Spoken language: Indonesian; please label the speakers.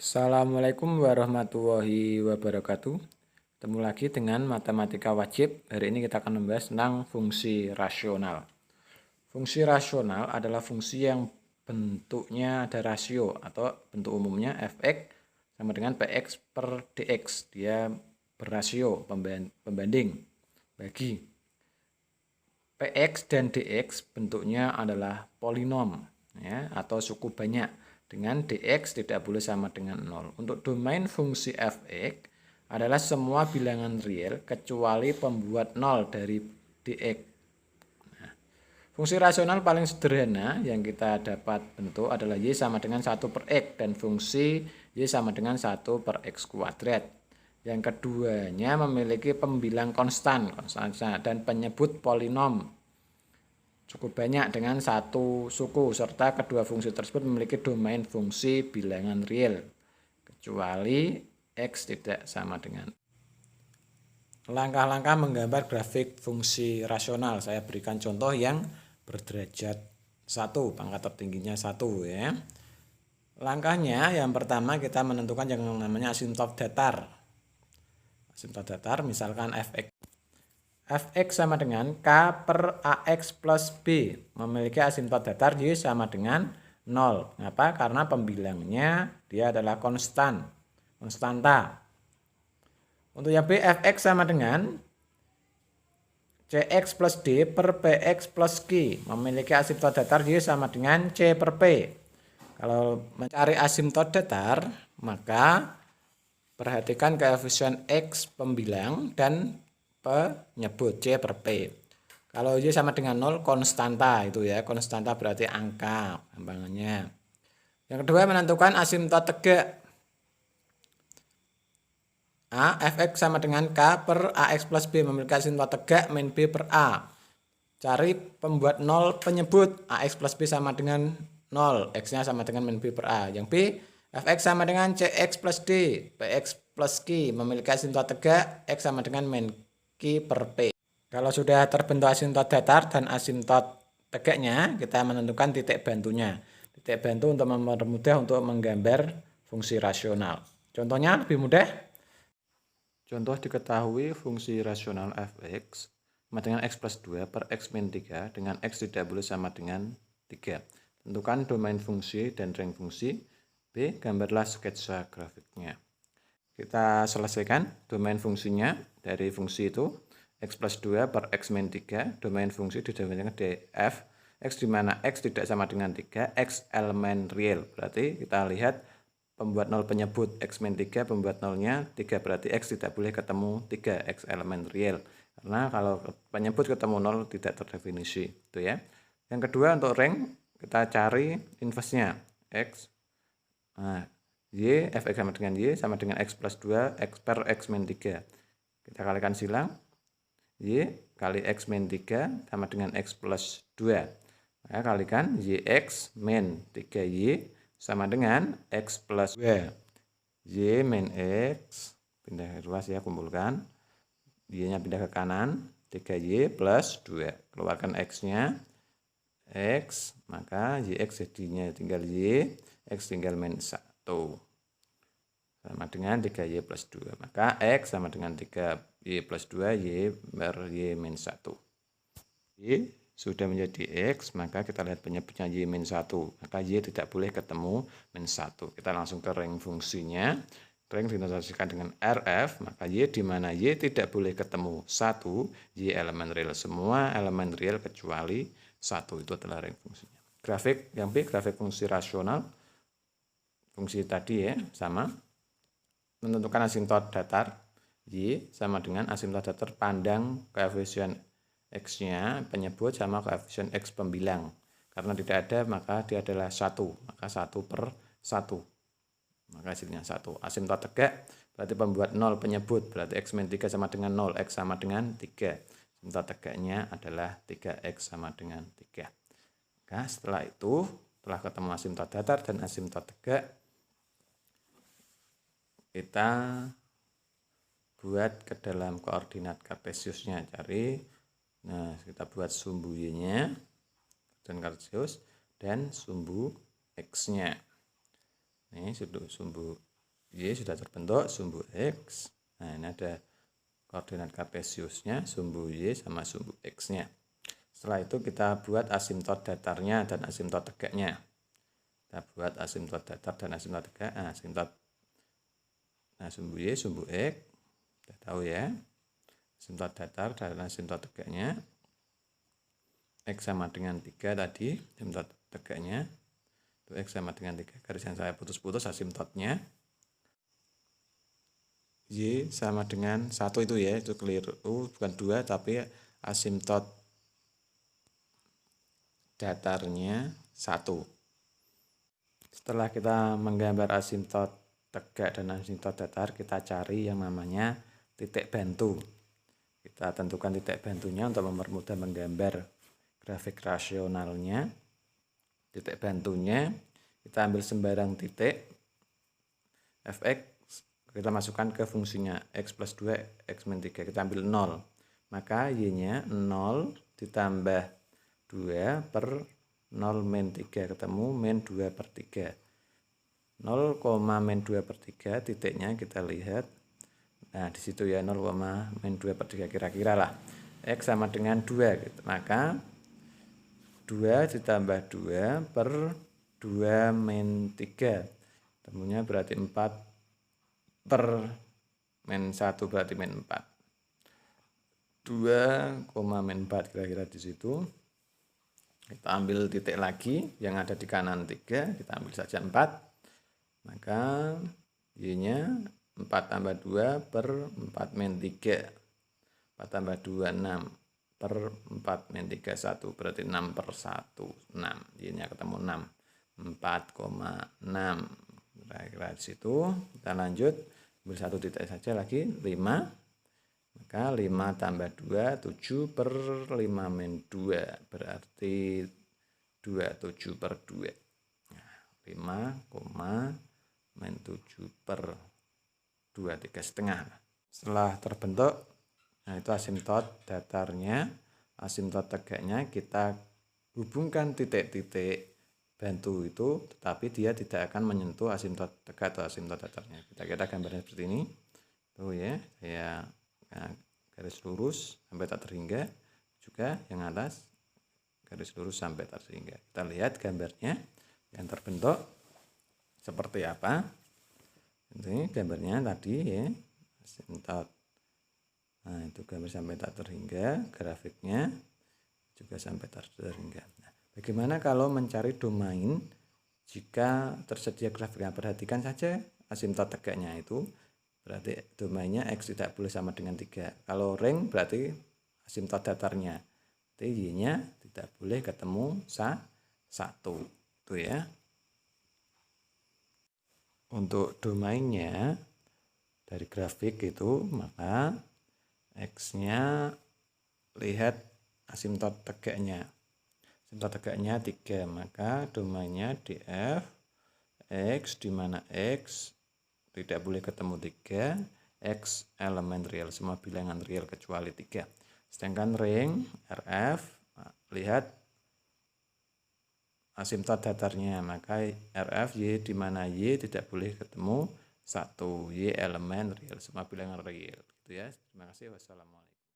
Speaker 1: Assalamualaikum warahmatullahi wabarakatuh. Ketemu lagi dengan matematika wajib. Hari ini kita akan membahas tentang fungsi rasional. Fungsi rasional adalah fungsi yang bentuknya ada rasio atau bentuk umumnya fx sama dengan px per dx. Dia berasio, pembanding, bagi. Px dan dx bentuknya adalah polinom ya, atau suku banyak. Dengan dx tidak boleh sama dengan 0. Untuk domain fungsi fx adalah semua bilangan real kecuali pembuat 0 dari dx. Nah, fungsi rasional paling sederhana yang kita dapat bentuk adalah y sama dengan 1 per x dan fungsi y sama dengan 1 per x kuadrat. Yang keduanya memiliki pembilang konstan dan penyebut polinom cukup banyak dengan satu suku, serta kedua fungsi tersebut memiliki domain fungsi bilangan real, kecuali x tidak sama dengan. Langkah-langkah menggambar grafik fungsi rasional, saya berikan contoh yang berderajat 1, pangkat tertingginya 1 ya. Langkahnya yang pertama kita menentukan yang namanya asimtot datar. Asimtot datar misalkan fx. Fx sama dengan K per AX plus B, memiliki asimtot datar Y sama dengan 0. Kenapa? Karena pembilangnya dia adalah konstanta. Untuk yang B, Fx sama dengan Cx plus D per Px plus Q, memiliki asimtot datar Y sama dengan C per P. Kalau mencari asimtot datar, maka perhatikan koefisien X pembilang dan penyebut C per P. Kalau Y sama dengan 0 konstanta itu ya, konstanta berarti angka gampangannya. Yang kedua menentukan asimtot tegak. A, Fx sama dengan K per AX plus B, memiliki asimtot tegak min B per A. Cari pembuat 0 penyebut, AX plus B sama dengan 0, X-nya sama dengan min B per A. Yang B, Fx sama dengan Cx plus D, Px plus Q, memiliki asimtot tegak, X sama dengan min Q per P. Kalau sudah terbentuk asimtot datar dan asimtot tegaknya, kita menentukan titik bantunya. Titik bantu untuk mempermudah untuk menggambar fungsi rasional. Contohnya lebih mudah. Contoh diketahui fungsi rasional fx sama dengan x plus 2 per x min 3 dengan x tidak boleh sama dengan 3. Tentukan domain fungsi dan range fungsi. B. Gambarlah sketsa grafiknya. Kita selesaikan domain fungsinya dari fungsi itu. X plus 2 per x min 3, domain fungsi didefinisikan df, x di mana x tidak sama dengan 3, x elemen real. Berarti kita lihat pembuat 0 penyebut x min 3, pembuat 0-nya 3, berarti x tidak boleh ketemu 3, x elemen real. Karena kalau penyebut ketemu 0 tidak terdefinisi. Itu ya. Yang kedua untuk rank, kita cari inverse-nya. X, nah, y, fx sama dengan y, sama dengan x plus 2, x per x min 3. Kita kalikan silang. Y kali x min 3 sama dengan x plus 2. Maka kalikan yx min 3y sama dengan x plus 2. Y min x, pindah ke ruas ya, kumpulkan. Y-nya pindah ke kanan, 3y plus 2. Keluarkan x-nya, x, maka yx jadinya tinggal y, x tinggal min 1. Sama dengan 3y plus 2. Maka x sama dengan 3y plus 2, y per y min 1. Y sudah menjadi x, maka kita lihat penyebutnya y min 1. Maka y tidak boleh ketemu min 1. Kita langsung ke range fungsinya. Range dinotasikan dengan RF, maka y di mana y tidak boleh ketemu 1, y elemen real. Semua elemen real kecuali 1. Itu adalah range fungsinya. Grafik yang B, grafik fungsi rasional. Fungsi tadi ya, sama. Menentukan asimtot datar y sama dengan asimtot datar pandang koefisien x-nya penyebut sama koefisien x pembilang. Karena tidak ada maka dia adalah 1, maka 1 per 1. Maka hasilnya 1. Asimtot tegak berarti pembuat 0 penyebut, berarti x min 3 sama dengan 0, x sama dengan 3. Asimtot tegaknya adalah 3x sama dengan 3. Maka setelah itu, telah ketemu asimtot datar dan asimtot tegak, kita buat ke dalam koordinat kartesiusnya, cari. Nah, kita buat sumbu y-nya dan kartesius dan sumbu x-nya. Ini sumbu Y sudah terbentuk, sumbu X. Nah, ini ada koordinat kartesiusnya, sumbu Y sama sumbu X-nya. Setelah itu kita buat asimtot datarnya dan asimtot tegaknya. Kita buat asimtot datar dan asimtot tegak. Nah, asimtot. Nah, sumbu Y, sumbu X. Sudah tahu ya. Asimtot datar dan asimtot tegaknya. X sama dengan 3 tadi, asimtot tegaknya. Itu X sama dengan 3. Garis yang saya putus-putus asimtotnya. Y sama dengan 1 itu ya, itu keliru, bukan 2 tapi asimtot datarnya 1. Setelah kita menggambar asimtot tegak dan asimtot datar, kita cari yang namanya titik bantu. Kita tentukan titik bantunya untuk mempermudah menggambar grafik rasionalnya. Titik bantunya kita ambil sembarang titik fx, kita masukkan ke fungsinya x plus 2, x min 3, kita ambil 0. Maka y-nya 0 ditambah 2 per 0 min 3, ketemu min 2 per 3. 0, min 2 per 3 titiknya kita lihat. Nah, di situ ya 0, min 2 per 3 kira-kira lah. X sama dengan 2 gitu. Maka 2 ditambah 2 per 2 min 3. Temunya berarti 4 per min 1 berarti min 4. 2, min 4 kira-kira di situ. Kita ambil titik lagi yang ada di kanan 3, kita ambil saja 4. Maka y-nya 4 tambah 2 per 4 min 3. 4 tambah 2, 6 per 4 min 3, 1. Berarti 6 per 1, 6. Y-nya ketemu 6. 4,6. Kira-kira di situ. Kita lanjut. Ambil satu titik saja lagi, 5. Maka 5 tambah 2, 7 per 5 min 2. Berarti 27 per 2. Nah, 5, min 7 per 2, 3,5. Setelah terbentuk, nah itu asimtot datarnya, asimtot tegaknya, kita hubungkan titik-titik bantu itu, tetapi dia tidak akan menyentuh asimtot tegak atau asimtot datarnya. Kita gambarnya seperti ini. Tuh ya, saya garis lurus sampai tak terhingga, juga yang atas garis lurus sampai tak terhingga. Kita lihat gambarnya yang terbentuk seperti apa. Ini gambarnya tadi ya, asimtot. Nah, itu gambar sampai tak terhingga, grafiknya juga sampai tak terhingga. Nah, bagaimana kalau mencari domain jika tersedia grafiknya? Perhatikan saja asimtot tegaknya itu, berarti domainnya X tidak boleh sama dengan 3. Kalau ring berarti asimtot datarnya, Y-nya tidak boleh ketemu 1. Itu ya. Untuk domainnya dari grafik itu, maka X-nya lihat asimtot tegaknya. Asimtot tegaknya 3, maka domainnya df X, di mana X tidak boleh ketemu 3, X elemen real, semua bilangan real kecuali 3. Sedangkan ring RF, lihat asimtot datarnya, maka RF Y, di mana Y tidak boleh ketemu 1, Y elemen real, semua bilangan real. Gitu ya. Terima kasih. Wassalamualaikum.